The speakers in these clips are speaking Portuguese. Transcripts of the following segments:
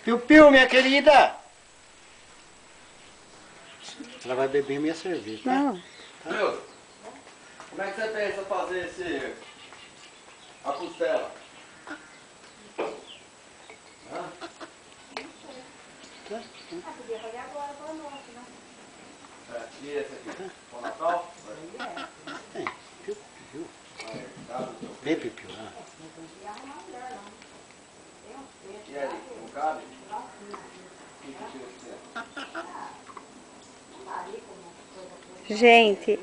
Piu-piu, minha querida. Ela vai beber minha cerveja, tá? Não. Viu? Como é que você pensa fazer a costela? Hã? Podia fazer agora para o nosso, né? E esse aqui? Para o Natal? É, piu-piu. Tá? Bem piu-piu, né? E arrumar um lugar lá. Tem uns peixes. E aí, não cabe? Não Que tira que dá ali como coisa boa. Gente,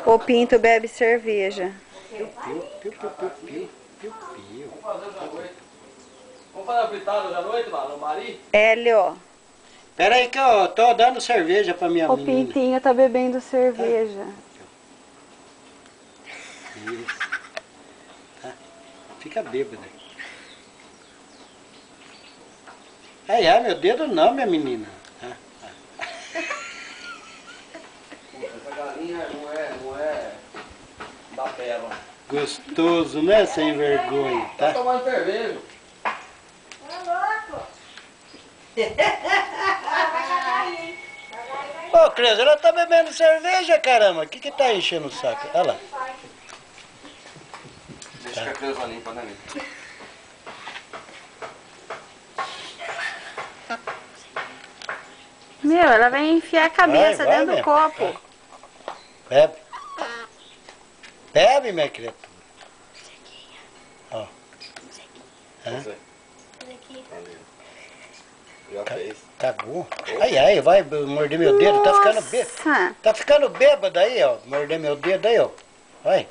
o Pinto bebe cerveja. Piu-piu, piu-piu, piu-piu. Vamos fazer hoje à noite. Vamos fazer a fritada hoje à noite, mano? Mari? Hélio, Pera aí que eu tô dando cerveja pra minha o menina. Pintinho tá bebendo cerveja. Isso. Tá? Fica bêbada. Ai, meu dedo não, minha menina. Essa galinha não é da pérola. Gostoso, né? Sem vergonha, Tá tá? tomando cerveja. Ô, louco! Vai cagar aí, hein? Cagar aí vai. Ô, Cris, ela tá bebendo cerveja, caramba. O que tá enchendo o saco? Olha lá. Deixa que a criança limpa, né, amigo? Meu, ela vai enfiar a cabeça Vai dentro do mesmo. copo. Bebe. Bebe, minha criatura. Ó. Hã? Você. Ali. Já fez. Cagou. Ai, ai, vai morder meu dedo. Tá ficando bêbado. Nossa. Tá ficando bêbado aí, ó. Morder meu dedo aí, ó. Vai.